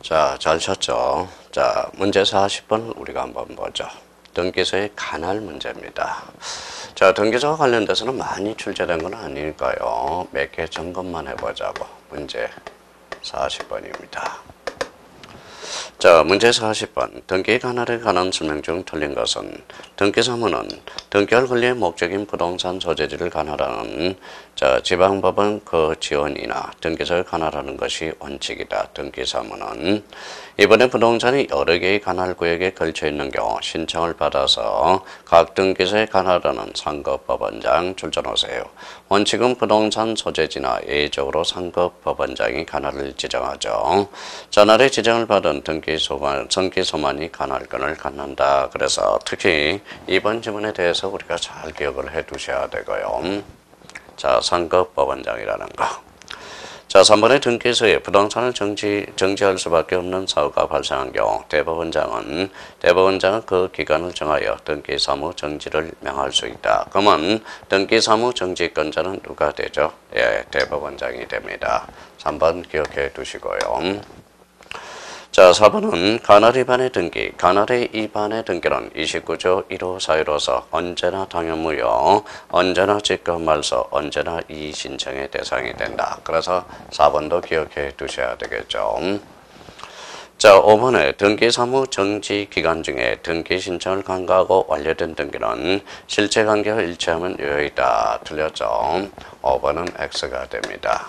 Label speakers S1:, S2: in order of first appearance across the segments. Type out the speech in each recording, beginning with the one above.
S1: 자, 잘 쳤죠? 자, 문제 40번 우리가 한번 보죠. 등기소의 관할 문제입니다. 자, 등기소와 관련돼서는 많이 출제된 건 아니니까요. 몇 개 점검만 해보자고. 문제 40번입니다. 자, 문제 40번. 등기 관할에 관한 설명 중 틀린 것은 등기사무는 등기할 권리의 목적인 부동산 소재지를 관할하는 지방법원 그 지원이나 등기소에 관할하는 것이 원칙이다. 등기사무는 이번에 부동산이 여러 개의 관할구역에 걸쳐 있는 경우 신청을 받아서 각 등기소에 관할하는 상급법원장 출전하세요. 원칙은 부동산 소재지나 예외적으로 상급법원장이 관할을 지정하죠. 전날에 지정을 받은 등기소만이 관할권을 갖는다. 그래서 특히 이번 지문에 대해서 우리가 잘 기억을 해 두셔야 되고요. 자, 상급법원장이라는 거. 자, 3번의 등기소에 부동산을 정지할 수밖에 없는 사고가 발생한 경우 대법원장은 그 기간을 정하여 등기사무 정지를 명할 수 있다. 그러면 등기사무 정지권자는 누가 되죠? 예, 대법원장이 됩니다. 3번 기억해 두시고요. 자, 4번은 관할 위반의 등기. 관할의 위반의 등기는 29조 1호 사유로서 언제나 당연무효, 언제나 직권말소, 언제나 이의신청의 대상이 된다. 그래서 4번도 기억해 두셔야 되겠죠. 자, 5번에 등기사무 정지 기간 중에 등기 신청을 간과하고 완료된 등기는 실체 관계와 일치하면 유효이다. 틀렸죠? 5번은 X가 됩니다.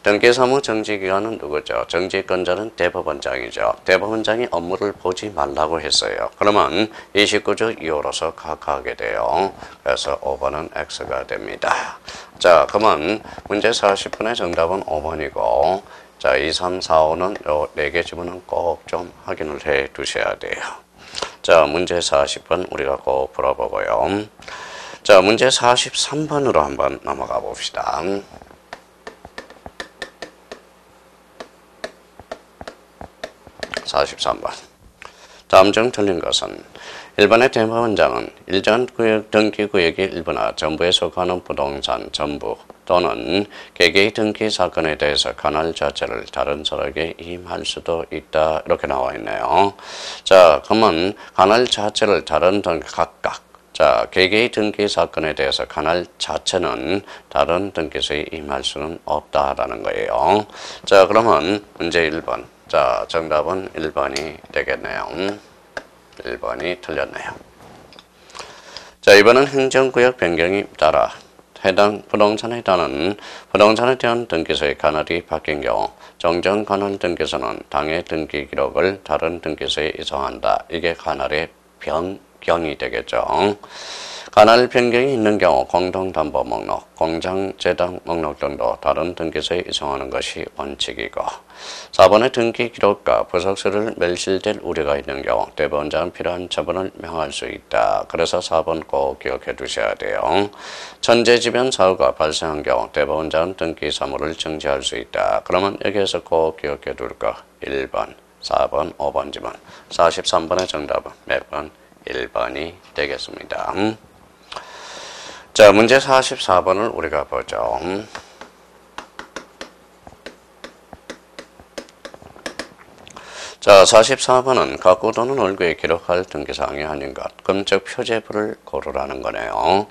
S1: 등기사무 정지 기간은 누구죠? 정지권자는 대법원장이죠. 대법원장이 업무를 보지 말라고 했어요. 그러면 29조 2호로서 각하하게 돼요. 그래서 5번은 X가 됩니다. 자, 그러면 문제 40분의 정답은 5번이고 자, 2, 3, 4, 5는 요 4개 지문은 꼭 좀 확인을 해 두셔야 돼요. 자, 문제 40번 우리가 꼭 풀어보고요. 자, 문제 43번으로 한번 넘어가 봅시다. (43번) 다음 중 틀린 것은 1번의 대법원장은 일정한 등기구역의 일부나 전부에 속하는 부동산 전부 또는 개개의 등기 사건에 대해서 관할 자체를 다른 사람에게 임할 수도 있다. 이렇게 나와 있네요. 자, 그러면 관할 자체를 다른 각각 개개의 등기 사건에 대해서 관할 자체는 다른 등기소에 임할 수는 없다라는 거예요. 자, 그러면 문제 1번. 자, 정답은 1번이 되겠네요. 1번이 틀렸네요. 자, 이번은 행정구역 변경에 따라 해당 부동산에 대한 등기소의 관할이 바뀐 경우 정정 관할 등기소는 당해 등기 기록을 다른 등기소에 이송한다. 이게 관할의 변경이 되겠죠. 관할 변경이 있는 경우 공동담보 목록, 공장재당 목록 등도 다른 등기소에 이송하는 것이 원칙이고 4번의 등기 기록과 부속서를 멸실될 우려가 있는 경우 대법원장은 필요한 처분을 명할 수 있다. 그래서 4번 꼭 기억해 두셔야 돼요. 천재지변 사고가 발생한 경우 대법원장은 등기 사무를 정지할 수 있다. 그러면 여기에서 꼭 기억해 둘 거 1번, 4번, 5번지만 43번의 정답은 몇 번? 1번이 되겠습니다. 자, 문제 44번을 우리가 보죠. 자, 44번은 갖고 또는 얼굴에 기록할 등기사항이 아닌 것, 금적 표제부를 고르라는 거네요.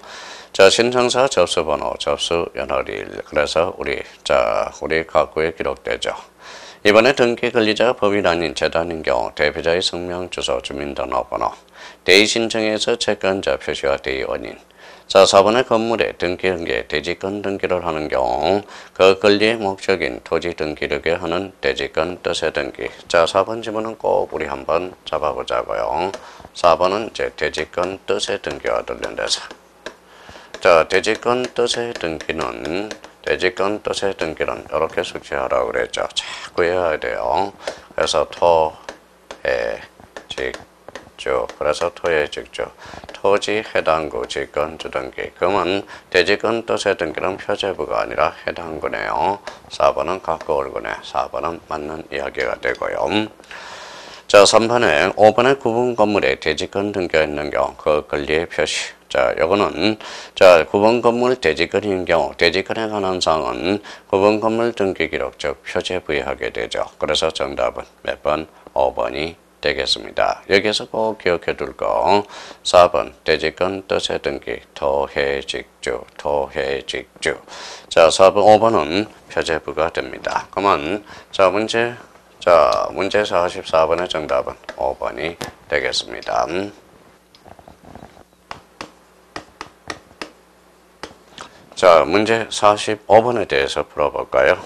S1: 자, 신청서 접수번호, 접수 연월일. 그래서 우리 갖고에 기록되죠. 이번에 등기 권리자가 법인 아닌 재단인 경우 대표자의 성명, 주소, 주민등록번호, 대의 신청에서 채권자 표시와 대의 원인. 자, 4번의 건물에 등기한 대지권 등기를 하는 경우 그 권리의 목적인 토지 등기력에 하는 대지권 뜻의 등기. 자, 4번 지문은 꼭 우리 한번 잡아보자고요. 4번은 이제 대지권 뜻의 등기와 관련돼서. 자, 대지권 뜻의 등기는 이렇게 숙지하라고 그랬죠. 자꾸 해야 돼요. 그래서 토의 직주, 그래서 토의 직주, 토지 해당구 직권 주등기. 그러면 대지권 뜻의 등기는 표제부가 아니라 해당구네요. 4번은 갖고 올 거네. 4번은 맞는 이야기가 되고요. 자, 3번에 5번의 구분 건물에 대지권 등기가 있는 경우 그 권리의 표시 자, 요거는, 자, 9번 건물 대지권인 경우, 대지권에 관한 사항은 9번 건물 등기 기록, 즉, 표제부에 하게 되죠. 그래서 정답은 몇 번? 5번이 되겠습니다. 여기서 꼭 기억해 둘 거. 4번, 대지권 뜻의 등기, 토해직주, 토해직주. 자, 4번, 5번은 표제부가 됩니다. 그러면, 자, 문제 44번의 정답은 5번이 되겠습니다. 자, 문제 45번에 대해서 풀어볼까요?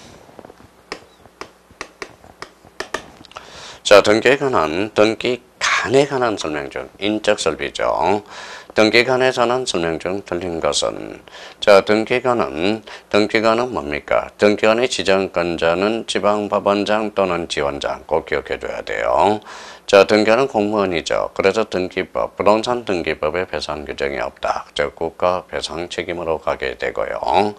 S1: 자, 등기에 관한, 등기간에 관한 설명 중 인적 설비죠. 등기간에서는 설명 중 틀린 것은, 자, 등기간은 뭡니까? 등기간의 지정권자는 지방법원장 또는 지원장, 꼭 기억해 줘야 돼요. 자, 등기관은 공무원이죠. 그래서 등기법, 부동산 등기법에 배상 규정이 없다. 즉, 국가 배상 책임으로 가게 되고요.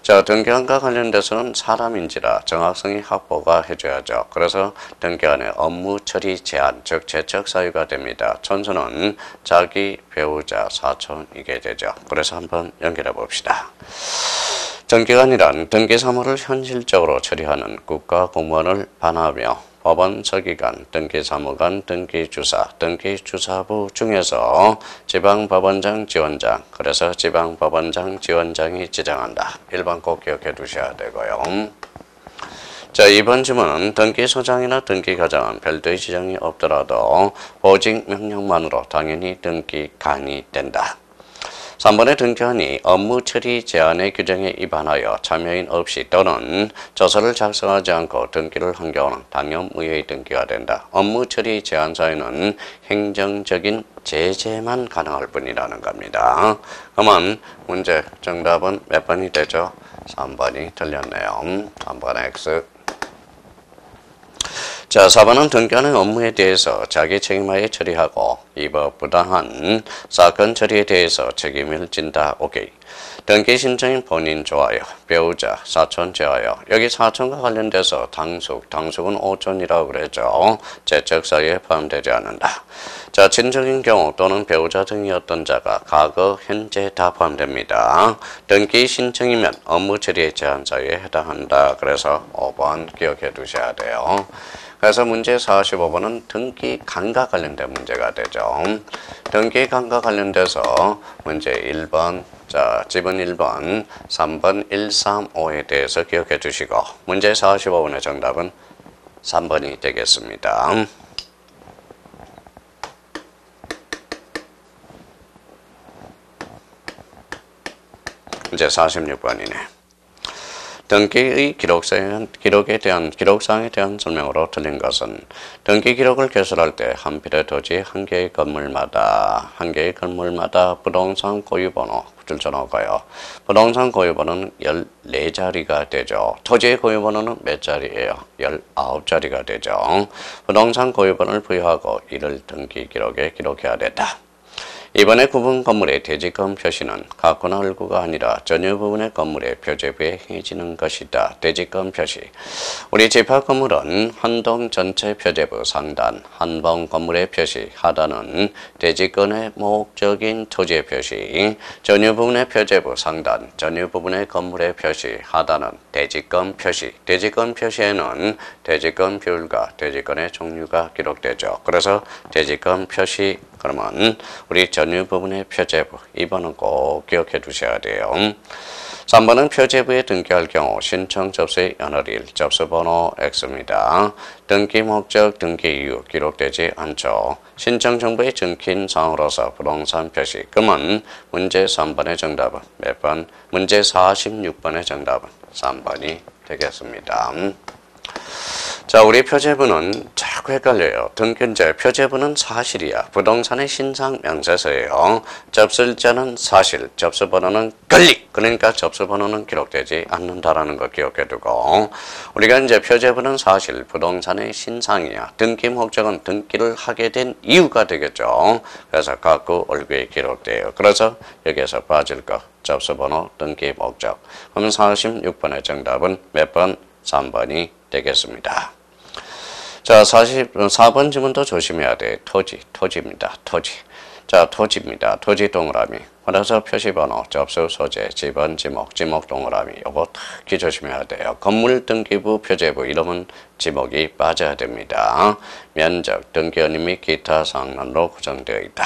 S1: 자, 등기관과 관련돼서는 사람인지라 정확성이 확보가 해줘야죠. 그래서 등기관의 업무 처리 제한, 즉, 제척 사유가 됩니다. 천수는 자기, 배우자, 사촌이게 되죠. 그래서 한번 연결해 봅시다. 등기관이란 등기사무를 현실적으로 처리하는 국가 공무원을 반하며 법원 서기관, 등기사무관, 등기주사, 등기주사부 중에서 지방법원장, 지원장, 그래서 지방법원장, 지원장이 지정한다. 1번 꼭 기억해 두셔야 되고요. 자, 2번 질문은 등기소장이나 등기과장은 별도의 지정이 없더라도 보직 명령만으로 당연히 등기간이 된다. 3번의 등기관이 업무 처리 제한의 규정에 위반하여 참여인 없이 또는 조서를 작성하지 않고 등기를 한 경우는 당연 무효의 등기가 된다. 업무 처리 제한 사유는 행정적인 제재만 가능할 뿐이라는 겁니다. 그러면 문제 정답은 몇 번이 되죠? 3번이 틀렸네요. 3번 X. 자, 4번은 등기관의 업무에 대해서 자기 책임하에 처리하고 위법 부당한 사건 처리에 대해서 책임을 진다. 오케이. 등기 신청인 본인 좋아요. 배우자, 사촌 좋아요. 여기 사촌과 관련돼서 당숙은 5촌이라고 그랬죠. 제척 사유에 포함되지 않는다. 자, 친척인 경우 또는 배우자 등이었던 자가 과거, 현재 다 포함됩니다. 등기 신청이면 업무 처리의 제한 사유에 해당한다. 그래서 5번 기억해 두셔야 돼요. 그래서 문제 45번은 등기간과 관련된 문제가 되죠. 등기간과 관련돼서 문제 1번, 자, 지분 1번, 3번, 1, 3, 5에 대해서 기억해 주시고 문제 45번의 정답은 3번이 되겠습니다. 문제 46번이네. 등기의 기록사항에 대한 설명으로 틀린 것은 등기 기록을 개설할 때 한 필의 토지 한 개의 건물마다 부동산 고유번호 줄쳐놓고요. 부동산 고유번호는 14자리가 되죠. 토지의 고유번호는 몇 자리예요? 19자리가 되죠. 부동산 고유번호를 부여하고 이를 등기 기록에 기록해야 된다. 이번에 구분 건물의 대지권 표시는 가구나 얼구가 아니라 전유 부분의 건물의 표제부에 행해지는 것이다. 대지권 표시. 우리 집합 건물은 한동 전체 표제부 상단, 한번 건물의 표시 하단은 대지권의 목적인 토지의 표시, 전유 부분의 표제부 상단, 전유 부분의 건물의 표시 하단은 대지권 표시. 대지권 표시에는 대지권 비율과 대지권의 종류가 기록되죠. 그래서 대지권 표시 그러면 우리 전유 부분의 표제부 2번은 꼭 기억해 두셔야 돼요. 3번은 표제부에 등기할 경우 신청 접수의 연월일 접수번호 X입니다. 등기 목적 등기 이유 기록되지 않죠. 신청 정보의 적힌 사항으로서 부동산 표시. 그러면 문제 3번의 정답은 몇 번? 문제 46번의 정답은 3번이 되겠습니다. 자, 우리 표제부는 자꾸 헷갈려요. 등기인제 표제부는 사실이야. 부동산의 신상 명세서예요. 접수일자는 사실, 접수번호는 권리. 그러니까 접수번호는 기록되지 않는다라는 거 기억해 두고 우리가 이제 표제부는 사실, 부동산의 신상이야. 등기 목적은 등기를 하게 된 이유가 되겠죠. 그래서 가구 얼구에 기록돼요. 그래서 여기에서 빠질 거 접수번호, 등기 목적. 그럼 46번의 정답은 몇 번? 3번이 되겠습니다. 자, 44번 질문도 조심해야 돼. 토지입니다. 토지. 자, 토지입니다. 토지 동그라미. 그래서 표시번호, 접수 소재, 지번, 지목, 지목 동그라미. 요거 특히 조심해야 돼요. 건물 등기부, 표제부 이러면 지목이 빠져야 됩니다. 면적, 등기원인 및 기타 사항만으로 구성되어 있다.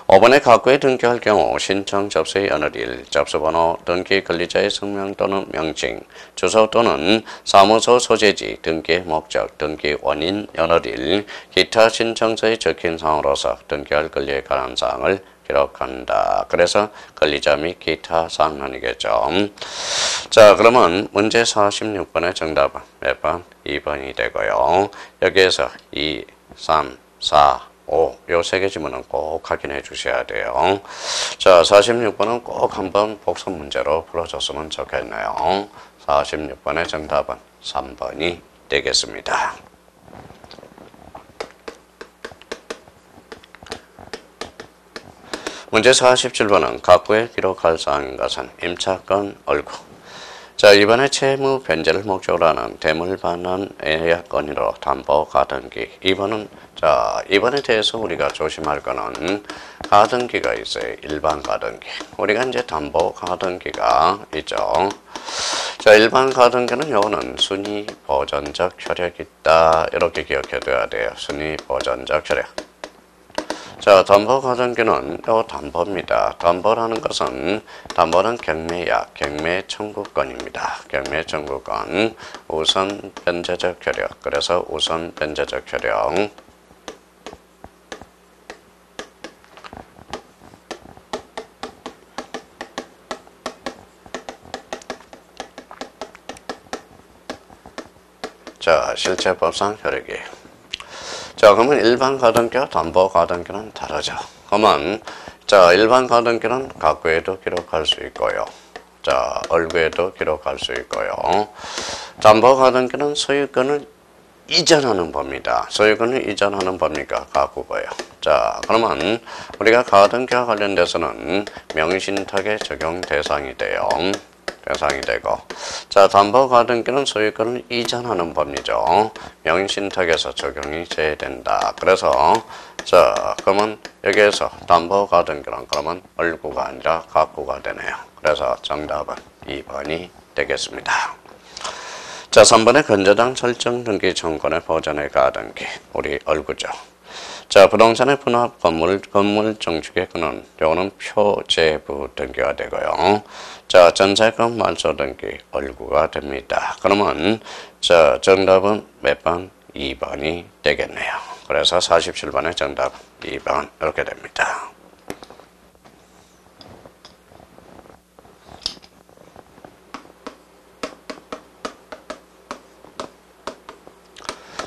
S1: 5번에 가구에 등기할 경우 신청 접수의 어느 일, 접수번호, 등기 권리자의 성명 또는 명칭, 주소 또는 사무소 소재지, 등기의 목적, 등기 원인, 어느 일, 기타 신청서에 적힌 사항으로서 등기할 권리에 관한 사항을 기록한다. 그래서 권리자 및 기타 사항만이겠죠. 자, 그러면 문제 46번의 정답은 몇 번? 2번이 되고요. 여기에서 2, 3, 4, 요 세 개 지문은 꼭 확인해 주셔야 돼요. 자, 46번은 꼭 한번 복습 문제로 풀어줬으면 좋겠네요. 46번의 정답은 3번이 되겠습니다. 문제 47번은 가구에 기록할 사항인 것은 임차권 얼구. 자, 이번에 채무 변제를 목적으로 하는 대물 반환 예약건의로 담보 가등기. 이번에 대해서 우리가 조심할 거는 가등기가 있어요. 일반 가등기. 우리가 이제 담보 가등기가 있죠. 자, 일반 가등기는 요거는 순위 보전적 효력이 있다. 이렇게 기억해둬야 돼요. 순위 보전적 효력. 자, 담보 가등기는 요 담보입니다. 담보라는 것은 담보는 경매약, 경매 청구권입니다. 경매 청구권, 우선 변제적 효력. 그래서 우선 변제적 효력. 자, 실체법상 효력이에요. 자, 그러면 일반 가등기와 담보 가등기는 다르죠. 그러면 자, 일반 가등기는 가구에도 기록할 수 있고요. 자, 얼구에도 기록할 수 있고요. 담보 가등기는 소유권을 이전하는 법입니다. 소유권을 이전하는 법이니까 가구고요. 자, 그러면 우리가 가등기와 관련돼서는 명의신탁의 적용 대상이 돼요. 대상이 되고, 자, 담보 가등기는 소유권을 이전하는 법리죠. 명의신탁에서 적용이 제외된다. 그래서 자, 그러면 여기에서 담보 가등기는 그러면 얼구가 아니라 가구가 되네요. 그래서 정답은 2번이 되겠습니다. 자, 3번의 건저당 설정 등기 청구권의 보전의 가등기. 우리 얼구죠. 자, 부동산의 분합 건물 정축의 근원, 요거는 표제부 등기가 되고요. 자, 전세금 말소 등기 얼구가 됩니다. 그러면 자, 정답은 몇 번? 2번이 되겠네요. 그래서 47번의 정답 2번 이렇게 됩니다.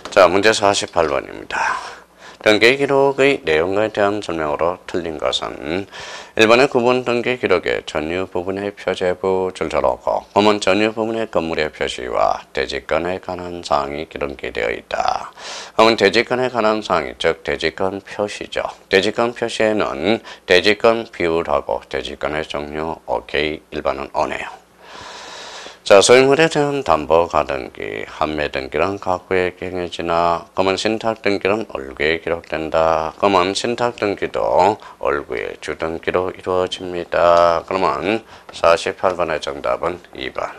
S1: 자, 문제 48번입니다. 등기 기록의 내용에 대한 설명으로 틀린 것은 1번의 구분 등기 기록의 전유 부분의 표제부 줄서로고 그러면 전유 부분의 건물의 표시와 대지권에 관한 사항이 기록되어 있다. 그러면 대지권에 관한 사항이 즉 대지권 표시죠. 대지권 표시에는 대지권 비율하고 대지권의 종류 오케이 1번은 오네요. 자, 소유물에 대한 담보 가등기, 판매 등기는 가구에 경해지나 그러면 신탁 등기는 얼구에 기록된다. 그러면 신탁 등기도 얼구의 주등기로 이루어집니다. 그러면 48번의 정답은 2번.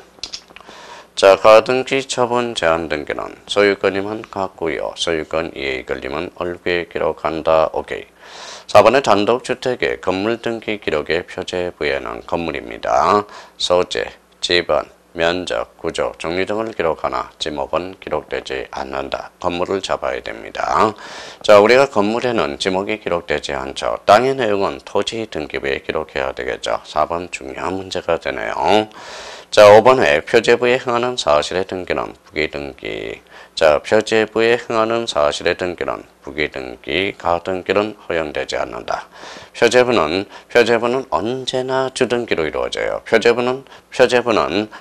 S1: 자, 가등기 처분 제한 등기는 소유권이면 가구요, 소유권 이해에 걸리면 얼구에 기록한다. 오케이. 4번의 단독주택의 건물 등기 기록의 표제부에는 건물입니다. 소재, 지번, 면적, 구조, 종류 등을 기록하나 지목은 기록되지 않는다. 건물을 잡아야 됩니다. 자, 우리가 건물에는 지목이 기록되지 않죠. 땅의 내용은 토지 등기부에 기록해야 되겠죠. 4번 중요한 문제가 되네요. 자, 5번에 표제부에 행하는 사실의 등기는 부기등기. 자, 표제부에 행하는 사실의 등기는 부기등기, 가등기는 허용되지 않는다. 표제부는 언제나 주등기로 이루어져요. 표제부는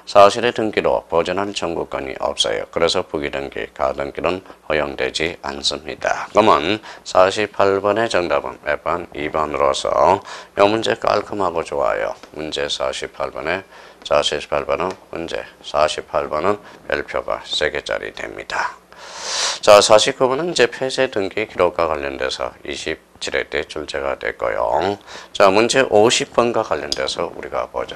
S1: 사실의 등기로 보전할 청구권이 없어요. 그래서 부기등기, 가등기는 허용되지 않습니다. 그러면 48번의 정답은 몇 번? 2번으로서 이 문제 깔끔하고 좋아요. 문제 48번은 문제 48번은 별표가 3개짜리 됩니다. 자, 49번은 이제 폐쇄 등기 기록과 관련돼서 27회 때 출제가 됐고요. 자, 문제 50번과 관련돼서 우리가 보죠.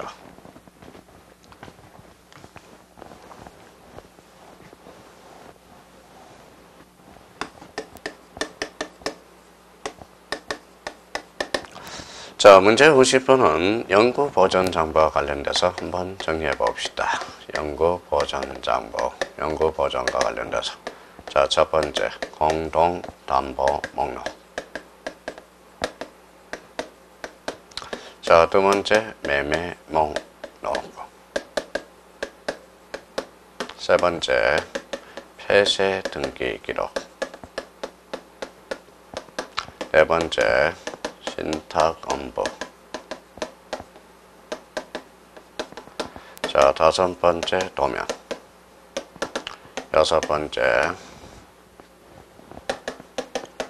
S1: 자, 문제 50번은 연구 보존 장부와 관련돼서 한번 정리해 봅시다. 연구 보존 장부, 연구 보존과 관련돼서. 자, 첫 번째, 공동 담보 목록. 자, 두 번째, 매매 목록. 세 번째, 폐쇄 등기 기록. 네 번째, 신탁 업무. 자, 다섯 번째, 도면. 여섯 번째,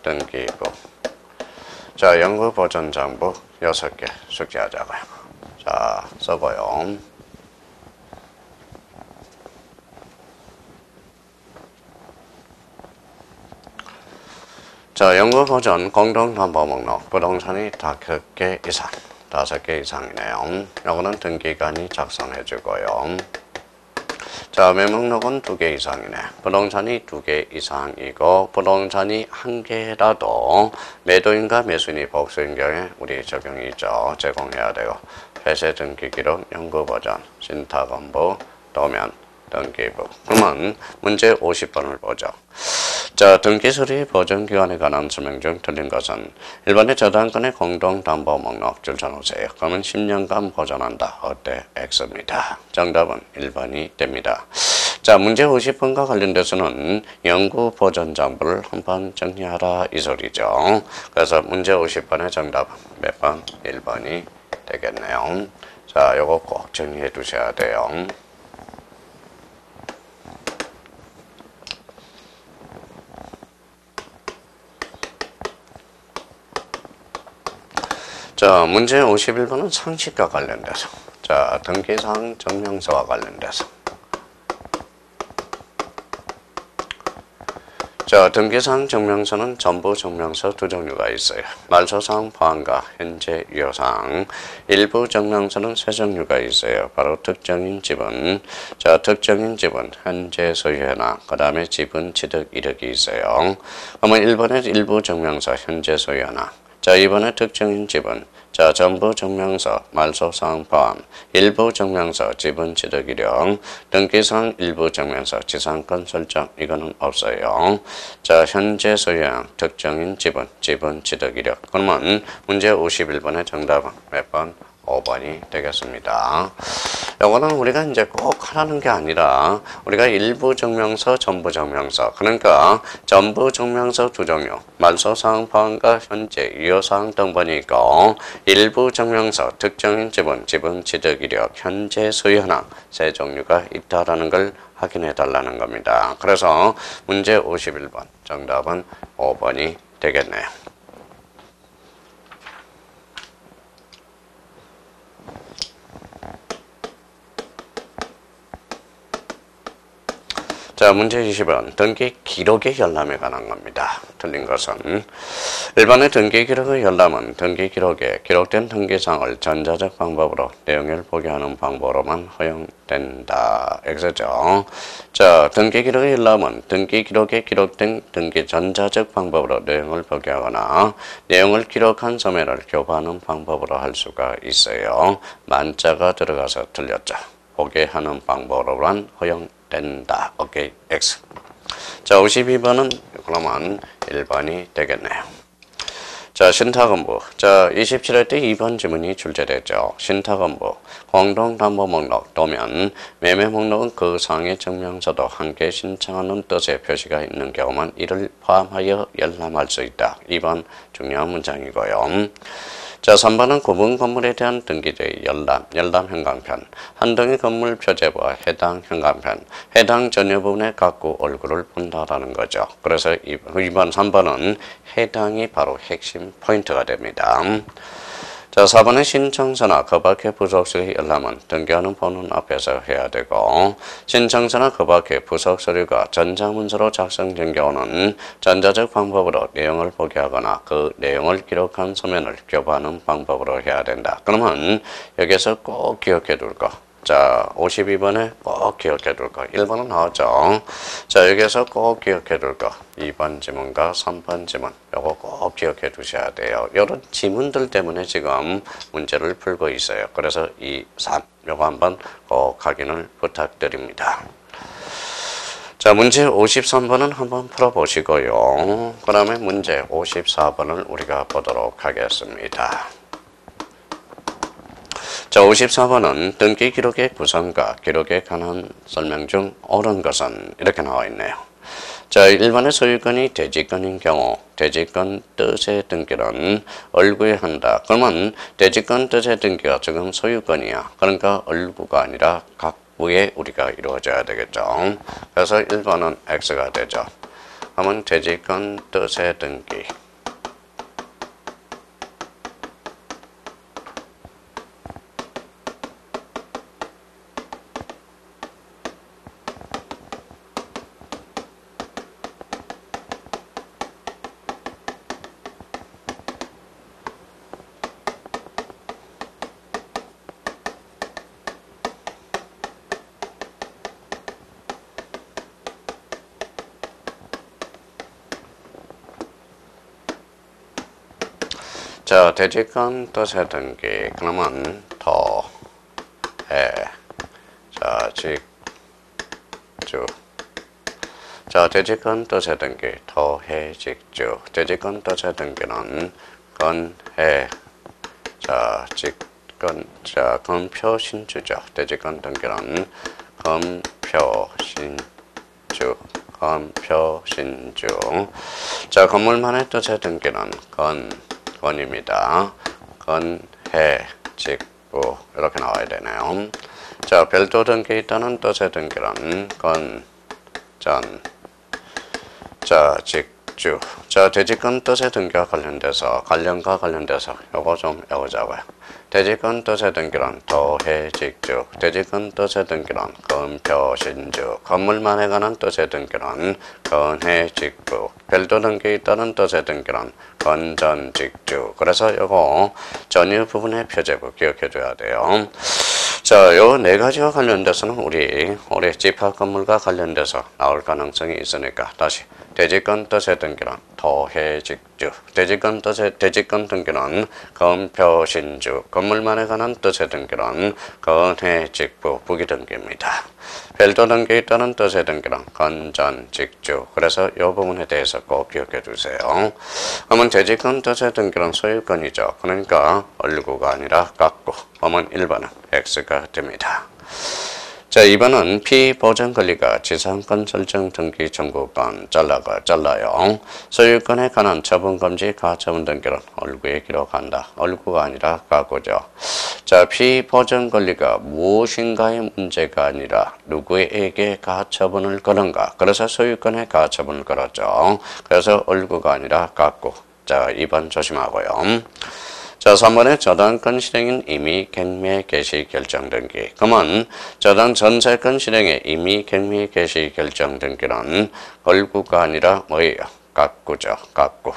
S1: 등기부. 자, 연구 보존 장부 6개 숙지하자고요. 자, 써봐요. 자, 연구 보존 공동 담보 목록 부동산이 5개 이상, 5개 이상이네요. 요거는 등기관이 작성해 주고요. 자, 매목록은 2개 이상이네. 부동산이 2개 이상이고 부동산이 1개라도 매도인과 매수인이 복수인 경우에 우리 적용이 있죠. 제공해야 되고 폐쇄 등기 기록, 연구 보존, 신탁 업무, 도면, 등기부. 그러면 문제 50번을 보죠. 자, 등기서류 보존기간에 관한 설명 중 틀린 것은 1번의 저당권의 공동담보 목록 줄 쳐놓으세요. 그러면 10년간 보존한다. 어때? X입니다. 정답은 1번이 됩니다. 자, 문제 50번과 관련돼서는 연구 보존 장부를 한번 정리하라 이 소리죠. 그래서 문제 50번의 정답은 몇 번? 1번이 되겠네요. 자, 요거 꼭 정리해 두셔야 돼요. 자, 문제 51번은 상식과 관련돼서. 자, 등기사항 증명서와 관련돼서. 자, 등기사항 증명서는 전부 증명서 2종류가 있어요. 말소사항 포함과 현재 유효사항. 일부 증명서는 3종류가 있어요. 바로 특정인 지분. 자, 특정인 지분, 현재 소유현황, 그 다음에 지분 취득 이력이 있어요. 그러면 1번에 일부 증명서, 현재 소유현황. 자, 2번에 특정인 지분. 자, 전부 증명서, 말소사항 포함, 일부 증명서, 지분 취득 이력, 등기사항 일부 증명서, 지상권 설정, 이거는 없어요. 자, 현재 소유형, 특정인 지분, 지분 취득 이력. 그러면 문제 51번의 정답은 몇 번? 5번이 되겠습니다. 요거는 우리가 이제 꼭 하라는 게 아니라 우리가 일부 증명서, 전부 증명서, 그러니까 전부 증명서 2종류, 말소사항 포함과 현재 유효사항 등본이 있고 일부 증명서, 특정인 지분, 지분 취득 이력, 현재 소유 현황 3종류가 있다라는 걸 확인해 달라는 겁니다. 그래서 문제 51번 정답은 5번이 되겠네요. 자, 문제 20번 등기 기록의 열람에 관한 겁니다. 틀린 것은 1번의 등기 기록의 열람은 등기 기록에 기록된 등기사항을 전자적 방법으로 내용을 보게 하는 방법으로만 허용된다. X죠. 자, 등기 기록의 열람은 등기 기록에 기록된 등기 전자적 방법으로 내용을 보게 하거나 내용을 기록한 서면을 교부하는 방법으로 할 수가 있어요. 만자가 들어가서 틀렸죠. 보게 하는 방법으로만 허용된다. 오케이, X. 자, 52번은 그러면 1번이 되겠네요. 자, 신탁업무. 자, 27회 때 2번 지문이 출제됐죠. 신탁업무. 공동담보 목록, 도면, 매매 목록은 그 사항의 증명서도 함께 신청하는 뜻의 표시가 있는 경우만 이를 포함하여 열람할 수 있다. 2번 중요한 문장이고요. 자, 3번은 구분 건물에 대한 등기자의 열람 현관편, 한 동의 건물 표제부와 해당 현관편, 해당 전여 부분의 각구 얼굴을 본다라는 거죠. 그래서 2번, 3번은 해당이 바로 핵심 포인트가 됩니다. 자, 4번의 신청서나 그 밖의 부속서의 열람은 등기하는 본원 앞에서 해야 되고, 신청서나 그 밖의 부속서류가 전자문서로 작성된 경우는 전자적 방법으로 내용을 보게 하거나 그 내용을 기록한 서면을 교부하는 방법으로 해야 된다. 그러면 여기서 꼭 기억해 둘 거. 자, 52번에 꼭 기억해 둘 거. 1번은 나왔죠. 자, 여기서 꼭 기억해 둘 거. 2번 지문과 3번 지문. 요거 꼭 기억해 두셔야 돼요. 이런 지문들 때문에 지금 문제를 풀고 있어요. 그래서 2, 3. 요거 한번 꼭 확인을 부탁드립니다. 자, 문제 53번은 한번 풀어보시고요. 그 다음에 문제 54번을 우리가 보도록 하겠습니다. 자, 54번은 등기 기록의 구성과 기록에 관한 설명 중 옳은 것은 이렇게 나와 있네요. 자, 1번의 소유권이 대지권인 경우 대지권 뜻의 등기는 얼구에 한다. 그러면 대지권 뜻의 등기가 지금 소유권이야. 그러니까 얼구가 아니라 각부에 우리가 이루어져야 되겠죠. 그래서 1번은 X가 되죠. 그러면 대지권 뜻의 등기. 자, 대지권 뜻의 등기. 그러면 더, 해, 자, 직, 주. 자, 대지권 뜻의 등기. 더, 해, 직, 주. 대지권 뜻의 등기는 건, 해, 자, 직, 건, 자, 건표, 신주죠. 대지권 등기는 건표, 신주. 건표, 신주. 자, 건물만의 뜻의 등기는 건입니다. 건, 해, 직부 이렇게 나와야 되네요. 자, 별도 등기 있다는 뜻의 등기는 건, 전, 자, 직주. 자, 대지권 뜻의 등기와 관련돼서 요거 좀 외우자고요. 대지권 뜻의 등기는 도해, 직주. 대지권 뜻의 등기는 건표, 신주. 건물만에 관한 뜻의 등기는 건해, 직부. 별도 등기 있다는 뜻의 등기는 건전, 직주. 그래서 요거 전유 부분의 표제부 기억해 줘야 돼요. 자, 요 네 가지와 관련돼서는 우리 올해 집합 건물과 관련돼서 나올 가능성이 있으니까 다시 대지권 뜻의 등기는 도해, 직주. 대지권 등기는 건표, 신주. 건물만에 관한 뜻의 등기는 건해, 직부, 부기 등기입니다. 별도 등기 있다는 뜻의 등기는 건전, 직주. 그래서 이 부분에 대해서 꼭 기억해 두세요. 그러면 대지권 뜻의 등기는 소유권이죠. 그러니까 얼구가 아니라 갖고. 그러면 1번은 X가 됩니다. 자, 2번은 피보전 권리가 지상권 설정 등기 청구권 잘라요. 소유권에 관한 처분금지 가처분 등기는 얼구에 기록한다. 얼구가 아니라 가구죠. 자, 피보전 권리가 무엇인가의 문제가 아니라 누구에게 가처분을 거는가. 그래서 소유권에 가처분을 걸었죠. 그래서 얼구가 아니라 가구. 자, 2번 조심하고요. 자, 3번에 저당권 실행인 임의 갱매 개시 결정 등기. 그러면 저당 전세권 실행의 임의 갱매 개시 결정 등기는 얼구가 아니라 뭐예요? 가구죠. 가구.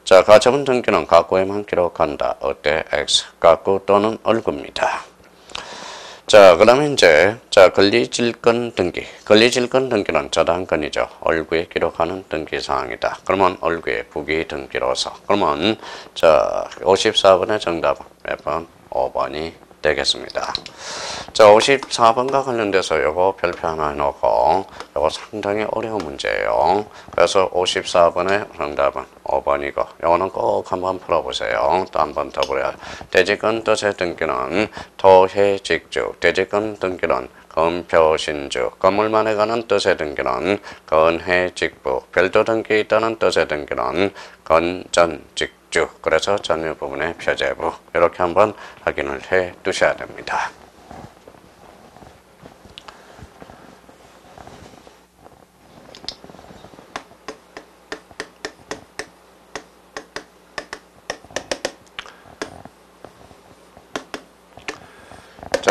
S1: 자, 가처분 등기는 가구에만 기록한다. 어때? X. 가구 또는 얼구입니다. 자, 그 다음에 이제, 자, 권리질권 등기. 권리질권 등기는 저당권이죠. 얼구에 기록하는 등기사항이다. 그러면 얼구에 부기 등기로서. 그러면, 자, 54번의 정답은 몇 번? 5번이 되겠습니다. 자, 54번과 관련돼서 요거 별표 하나 해놓고, 요거 상당히 어려운 문제예요. 그래서 54번의 정답은 5번이고, 요거는 꼭 한번 풀어보세요. 또 한 번 더 보래요. 대지권 뜻의 등기는 도해, 직주. 대지권 등기는 건표, 신주. 건물만에 관한 뜻의 등기는 건해, 직부. 별도 등기 있다는 뜻의 등기는 건전, 직주. 그래서 전유 부분의 표제부 이렇게 한번 확인을 해 두셔야 됩니다.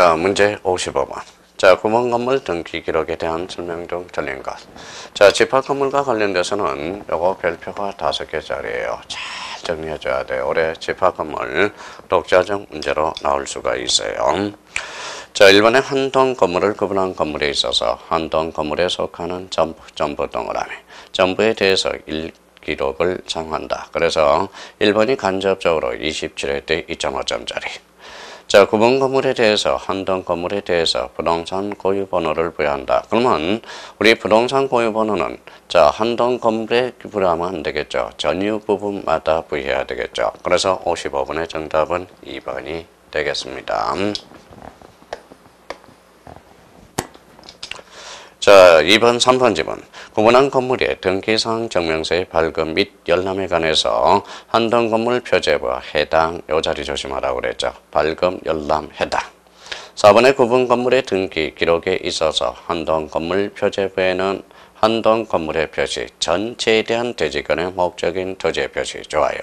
S1: 자, 문제 55번. 자, 9번 건물 등기 기록에 대한 설명 중 틀린 것. 자, 집합 건물과 관련돼서는 요거 별표가 5개짜리예요. 잘 정리해줘야 돼요. 올해 집합 건물 독자적 문제로 나올 수가 있어요. 자, 1번에 한 동 건물을 구분한 건물에 있어서 한 동 건물에 속하는 전부 동그라미. 전부에 대해서 기록을 정한다. 그래서 1번이 간접적으로 27회 때 2.5점짜리. 자, 9번 건물에 대해서 한 동 건물에 대해서 부동산 고유 번호를 부여한다. 그러면 우리 부동산 고유 번호는 자, 한 동 건물에 부여하면 안 되겠죠. 전유 부분마다 부여해야 되겠죠. 그래서 55번의 정답은 2번이 되겠습니다. 자, 2번, 3번 지문. 구분한 건물의 등기상 증명서의 발급 및 열람에 관해서 한 동 건물 표제부와 해당 요 자리 조심하라고 그랬죠. 발급, 열람, 해당. 4번의 구분 건물의 등기 기록에 있어서 한 동 건물 표제부에는 한 동 건물의 표시 전체에 대한 대지권의 목적인 토지의 표시. 좋아요.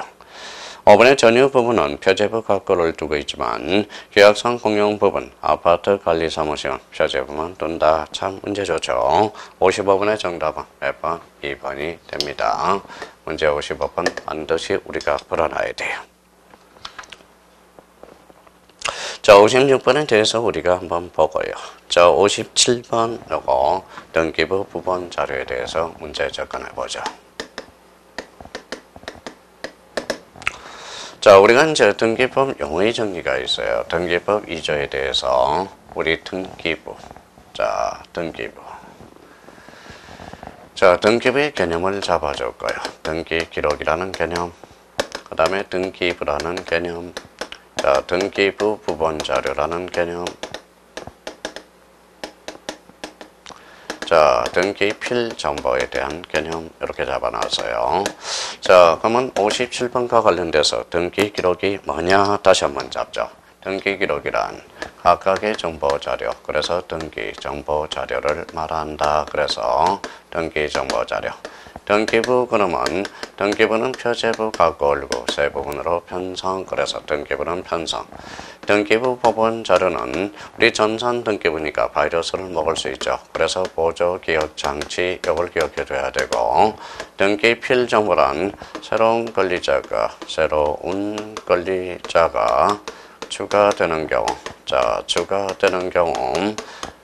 S1: 5번의 전유 부분은 표제부 각도를 두고 있지만 계약상 공용 부분, 아파트 관리 사무실은 표제부만 둔다. 참 문제 좋죠. 55번의 정답은 몇 번? 2번이 됩니다. 문제 55번 반드시 우리가 풀어놔야 돼요. 자, 56번에 대해서 우리가 한번 보고요. 자, 57번 요거 등기부 부분 자료에 대해서 문제 접근해 보죠. 자, 우리가 이제 등기법 용어의 정리가 있어요. 등기법 2조에 대해서 우리 등기부. 자, 등기부. 자, 등기부의 개념을 잡아줄 거예요. 등기 기록이라는 개념. 그 다음에 등기부라는 개념. 자, 등기부 부본 자료라는 개념. 자, 등기 필정보에 대한 개념 이렇게 잡아놨어요. 자, 그러면 57번과 관련돼서 등기 기록이 뭐냐 다시 한번 잡죠. 등기 기록이란 각각의 정보 자료, 그래서 등기 정보 자료를 말한다. 그래서 등기 정보 자료. 등기부 그러면 등기부는 표제부 갖고 올고 세 부분으로 편성. 그래서 등기부는 편성. 등기부 법원 자료는 우리 전산 등기부니까 바이러스를 먹을 수 있죠. 그래서 보조 기억 장치 이걸 기억해 줘야 되고, 등기 필 정보란 새로운 권리자가 추가되는 경우, 자, 추가되는 경우,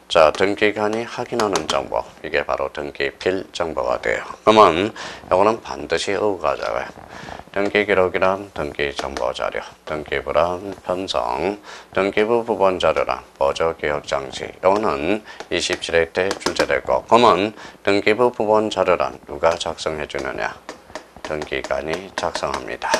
S1: 자, 등기관이 확인하는 정보, 이게 바로 등기 필 정보가 돼요. 그러면 이거는 반드시 의구가 적어요. 등기 기록이란 등기 정보 자료, 등기부란 편성, 등기부 부본 자료란 보조 기억 장치. 이거는 27회 때 출제됐고, 그러면 등기부 부본 자료란 누가 작성해 주느냐? 등기관이 작성합니다.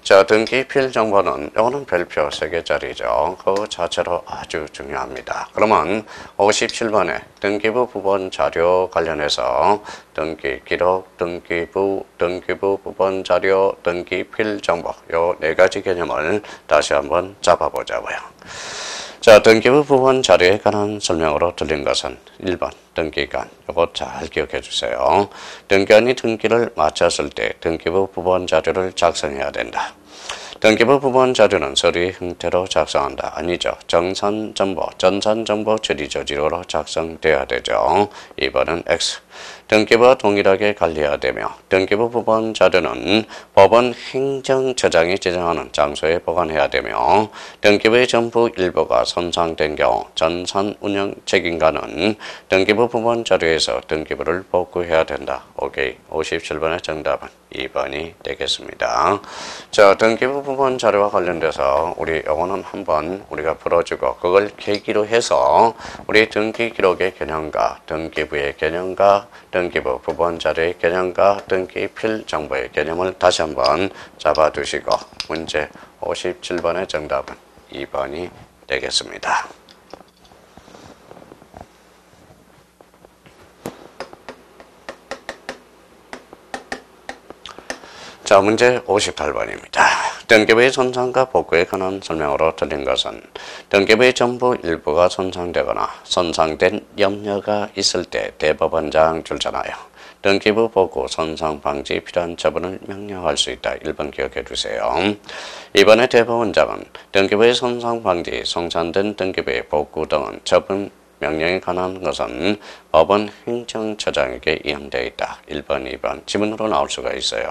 S1: 자, 등기 필 정보는 이거는 별표 3개짜리죠. 그 자체로 아주 중요합니다. 그러면 57번에 등기부 부본 자료 관련해서 등기 기록, 등기부 부본 자료, 등기 필 정보 요 4가지 개념을 다시 한번 잡아보자고요. 자, 등기부 부본 자료에 관한 설명으로 들린 것은 1번 등기관. 이거 잘 기억해 주세요. 등기관이 등기를 마쳤을 때 등기부 부본 자료를 작성해야 된다. 등기부 부본 자료는 서류의 형태로 작성한다. 아니죠. 전산정보 처리 저지로로 작성돼야 되죠. 2번은 X. 등기부와 동일하게 관리해야 되며, 등기부 부본 자료는 법원 행정처장이 지정하는 장소에 보관해야 되며, 등기부의 전부 일부가 손상된 경우 전산 운영 책임자는 등기부 부본 자료에서 등기부를 복구해야 된다. 오케이. 57번의 정답은 2번이 되겠습니다. 자, 등기부 부본 자료와 관련돼서 우리 요거는 한번 우리가 풀어주고, 그걸 계기로 해서 우리 등기 기록의 개념과 등기부의 개념과 등기부 부본 자료의 개념과 등기 필 정보의 개념을 다시 한번 잡아두시고, 문제 57번의 정답은 2번이 되겠습니다. 자, 문제 58번입니다. 등기부의 손상과 복구에 관한 설명으로 들린 것은 등기부의 전부 일부가 손상되거나 손상된 염려가 있을 때 대법원장 출전하여 등기부 보고 손상 방지 필요한 처분을 명령할 수 있다. 1번 기억해 두세요. 이번에 대법원장은 등기부의 손상 방지, 송산된 등기부의 복구 등은 처분 명령에 관한 것은 법원 행정처장에게 이양되어 있다. 1번, 2번 지문으로 나올 수가 있어요.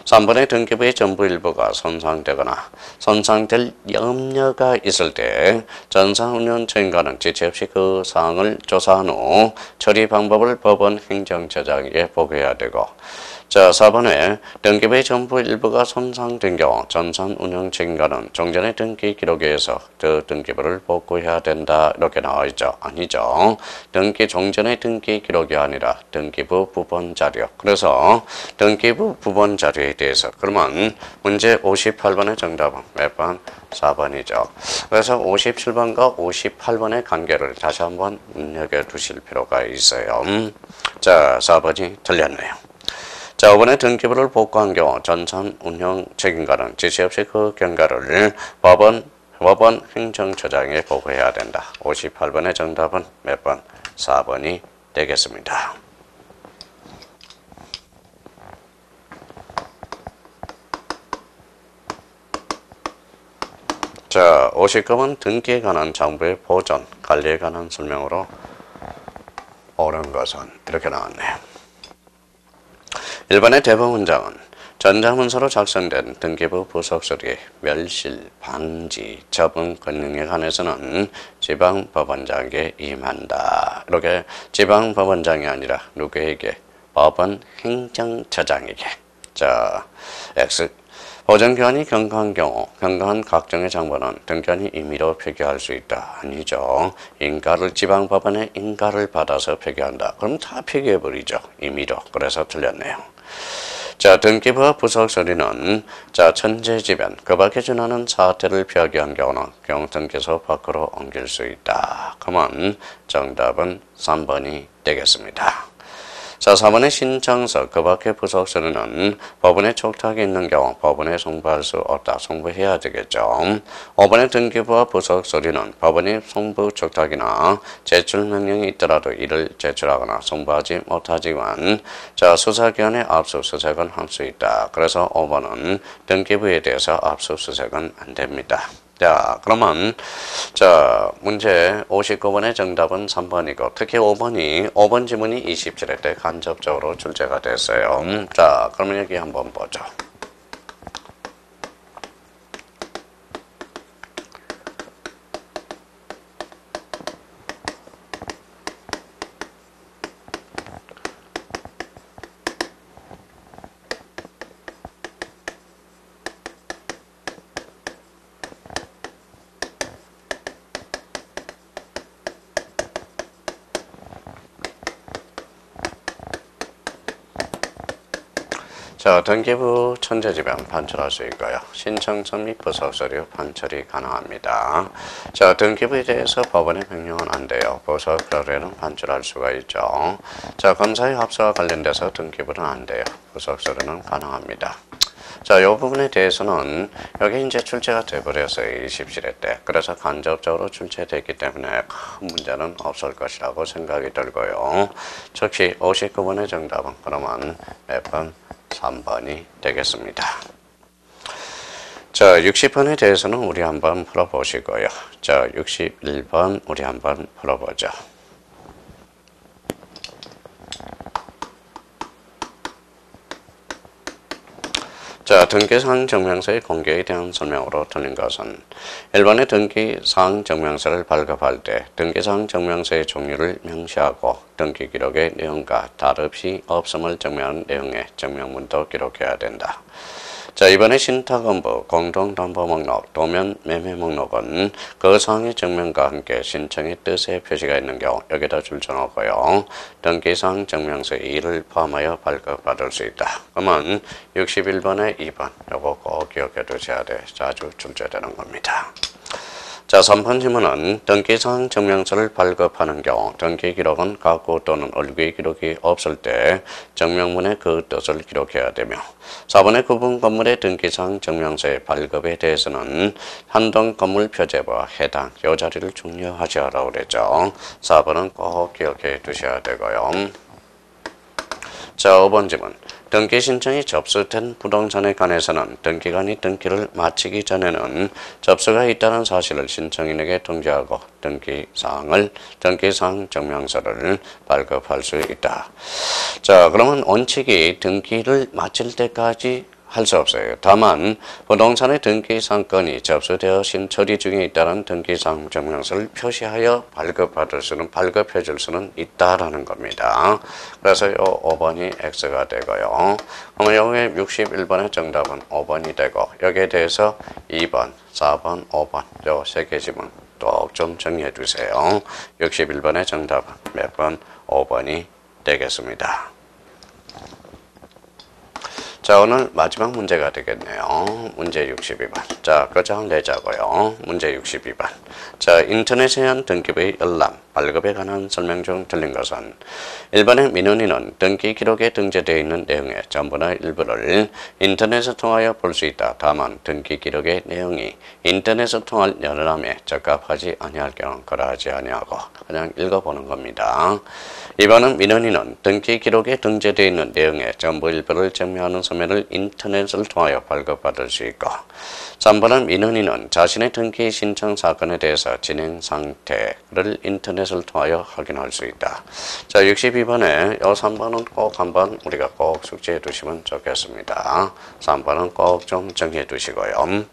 S1: 3번의 등기부의 전부 일부가 손상되거나 손상될 염려가 있을 때 전산운영처인과는 지체 없이 그 사항을 조사한 후 처리 방법을 법원 행정처장에게 보고해야 되고, 자, 4번에 등기부의 전부 일부가 손상된 경우 전산운영책임과는 종전의 등기 기록에서 그 등기부를 복구해야 된다. 이렇게 나와 있죠. 아니죠. 종전의 등기 기록이 아니라 등기부 부본 자료. 그래서 등기부 부본 자료에 대해서 그러면 문제 58번의 정답은 몇 번? 4번이죠. 그래서 57번과 58번의 관계를 다시 한번 눈여겨두실 필요가 있어요. 자, 4번이 틀렸네요. 자, 5번에 등기부를 복구한 경우 전산 운영 책임과는 지시 없이 그 경과를 법원 행정처장에 보고해야 된다. 58번의 정답은 몇 번? 4번이 되겠습니다. 자, 50금은 등기에 관한 정부의 보존, 관리에 관한 설명으로 옳은 것은 이렇게 나왔네요. 1번의 대법원장은 전자문서로 작성된 등기부 부속서류의 멸실, 방지, 처분 권능에 관해서는 지방법원장에게 임한다. 이렇게 지방법원장이 아니라 누구에게? 법원 행정처장에게. 자, X. 보존기한이 경과한 경우 경과한 각종의 장부는 등기한이 임의로 폐기할 수 있다. 아니죠. 지방법원의 인가를 받아서 폐기한다. 그럼 다 폐기해버리죠. 임의로. 그래서 틀렸네요. 자, 등기부와 부속서류는 자, 천재지변, 그 밖에 준하는 사태를 피하게 한 경우는 등기소 밖으로 옮길 수 있다. 그러면 정답은 3번이 되겠습니다. 자, 4번의 신청서, 그 밖의 부속서류는 법원에 촉탁이 있는 경우 법원에 송부할 수 없다. 송부해야 되겠죠. 5번의 등기부와 부속서류는 법원이 송부 촉탁이나 제출 명령이 있더라도 이를 제출하거나 송부하지 못하지만 자, 수사기관의 압수수색은 할 수 있다. 그래서 5번은 등기부에 대해서 압수수색은 안 됩니다. 자, 그러면 자, 문제 59번의 정답은 3번이고 특히 5번 지문이 27회 때 간접적으로 출제가 됐어요. 자, 그러면 여기 한번 보죠. 자, 등기부 천재지변 판출할 수 있고요. 신청서 및 부속서류 판출이 가능합니다. 자, 등기부에 대해서 법원의 명령은 안 돼요. 부속서류는 판출할 수가 있죠. 자, 검사의 합수와 관련돼서 등기부는 안 돼요. 부속서류는 가능합니다. 자, 이 부분에 대해서는 여기 이제 출제가 돼버렸어요. 27회 때. 그래서 간접적으로 출제됐기 때문에 큰 문제는 없을 것이라고 생각이 들고요. 즉시 59번의 정답은 그러면 몇 번? 3번이 되겠습니다. 자, 60번에 대해서는 우리 한번 풀어보시고요. 자, 61번 우리 한번 풀어보죠. 자, 등기사항 증명서의 공개에 대한 설명으로 틀린 것은 1번의 등기사항 증명서를 발급할 때 등기사항 증명서의 종류를 명시하고 등기기록의 내용과 다름이 없음을 증명하는 내용의 증명문도 기록해야 된다. 자, 이번에 신탁원부, 공동담보목록, 도면매매목록은 그 사항의 증명과 함께 신청의 뜻의 표시가 있는 경우 여기다 줄쳐놓고요. 등기사항 증명서의 이를 포함하여 발급받을 수 있다. 그러면 61번에 2번 요거 꼭 기억해 두셔야 돼. 자주 출제되는 겁니다. 자, 3번 질문은 등기사항 증명서를 발급하는 경우 등기기록은 가구 또는 얼굴 기록이 없을 때 증명문에 그 뜻을 기록해야 되며 4번의 구분 건물의 등기사항 증명서의 발급에 대해서는 한동 건물 표제부와 해당 요 자리를 중요하시라고 그랬죠. 4번은 꼭 기억해 두셔야 되고요. 자, 5번 질문. 등기 신청이 접수된 부동산에 관해서는 등기관이 등기를 마치기 전에는 접수가 있다는 사실을 신청인에게 통지하고 등기사항 증명서를 발급할 수 있다. 자, 그러면 원칙이 등기를 마칠 때까지 할 수 없어요. 다만 부동산의 등기 상권이 접수되어 신처리 중에 있다는 등기사항 증명서를 표시하여 발급해 줄 수는 있다라는 겁니다. 그래서 요 5번이 X가 되고요. 그러면 여기 61번의 정답은 5번이 되고 여기에 대해서 2번, 4번, 5번 요 세 개 지문 꼭 좀 정리해 주세요. 61번의 정답은 몇 번? 5번이 되겠습니다. 자, 오늘 마지막 문제가 되겠네요. 문제 62번. 자, 거장을 내자고요. 문제 62번. 자, 인터넷에 의한 등기부의 열람, 발급에 관한 설명 중 틀린 것은 1번의 민원인은 등기 기록에 등재되어 있는 내용의 전부나 일부를 인터넷을 통하여 볼 수 있다. 다만 등기 기록의 내용이 인터넷을 통할 열람에 적합하지 아니할 경우 거라하지 아니하고 그냥 읽어보는 겁니다. 2번은 민원인은 등기 기록에 등재되어 있는 내용의 전부 일부를 증명하는 서면을 인터넷을 통하여 발급받을 수 있고 3번은 민원인은 자신의 등기 신청 사건에 대해서 진행 상태를 인터넷을 통하여 확인할 수 있다. 자, 62번에 이 3번은 꼭 한번 우리가 꼭 숙지해 두시면 좋겠습니다. 3번은 꼭 좀 정리해 두시고요.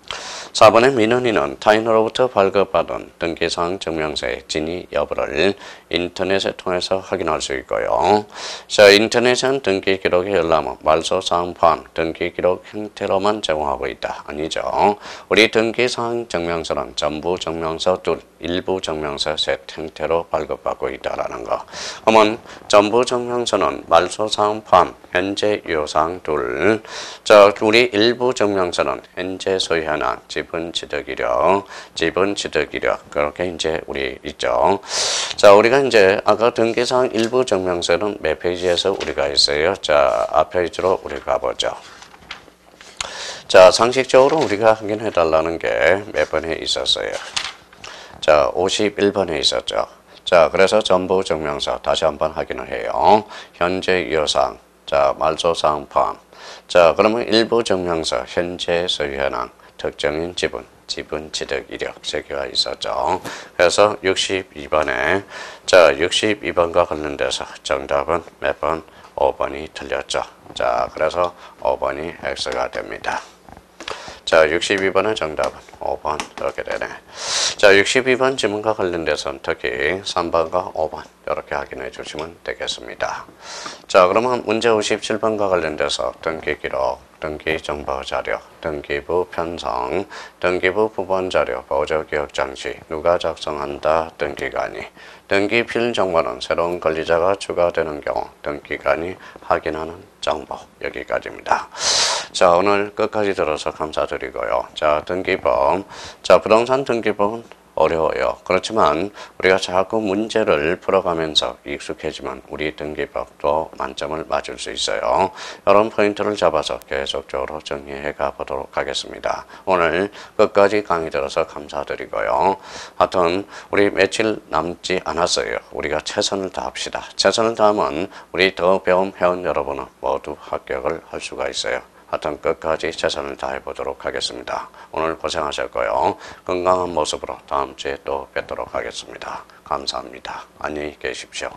S1: 4번의 민원인은 타인으로부터 발급받은 등기사항 증명서의 진위 여부를 인터넷을 통해서 확인할 수 있고요. 자, 인터넷은 등기 기록의 열람은 말소사항 포함 등기 기록 형태로만 제공하고 있다. 아니죠. 우리 등기사항 증명서는 전부 증명서 둘, 일부 증명서 셋 형태로 발급받고 있다라는 거. 그러면 전부 증명서는 말소사항 포함 현재 유효사항 둘. 자, 우리 일부 증명서는 현재 소유하는 지분 취득 이력 그렇게 이제 우리 있죠. 자, 우리가 이제 아까 등기사항 일부 증명서는 몇 페이지에서 우리가 있어요? 자, 앞 페이지로 우리 가보죠. 자, 상식적으로 우리가 확인해 달라는 게 몇 번에 있었어요? 자, 51번에 있었죠. 자, 그래서 전부 증명서 다시 한번 확인을 해요. 현재 유효사항, 자, 말소사항 포함. 자, 그러면 일부 증명서, 현재 소유현황, 특정인 지분 취득 이력 3개가 있었죠. 그래서 62번에, 자, 62번과 관련돼서 정답은 몇 번? 5번이 틀렸죠. 자, 그래서 5번이 X가 됩니다. 자, 62번의 정답은 5번 이렇게 되네. 자, 62번 지문과 관련돼서는 특히 3번과 5번 이렇게 확인해 주시면 되겠습니다. 자, 그러면 문제 57번과 관련돼서 등기기록, 등기정보자료, 등기부 편성, 등기부 부본자료, 보조기억장치, 누가 작성한다, 등기관이. 등기필 정보는 새로운 권리자가 추가되는 경우 등기관이 확인하는 정보. 여기까지입니다. 자, 오늘 끝까지 들어서 감사드리고요. 자, 등기법. 자, 부동산 등기법은 어려워요. 그렇지만 우리가 자꾸 문제를 풀어가면서 익숙해지면 우리 등기법도 만점을 맞을 수 있어요. 이런 포인트를 잡아서 계속적으로 정리해 가보도록 하겠습니다. 오늘 끝까지 강의 들어서 감사드리고요. 하여튼 우리 며칠 남지 않았어요. 우리가 최선을 다합시다. 최선을 다하면 우리 더 배움 회원 여러분은 모두 합격을 할 수가 있어요. 하여튼 끝까지 최선을 다해보도록 하겠습니다. 오늘 고생하셨고요. 건강한 모습으로 다음 주에 또 뵙도록 하겠습니다. 감사합니다. 안녕히 계십시오.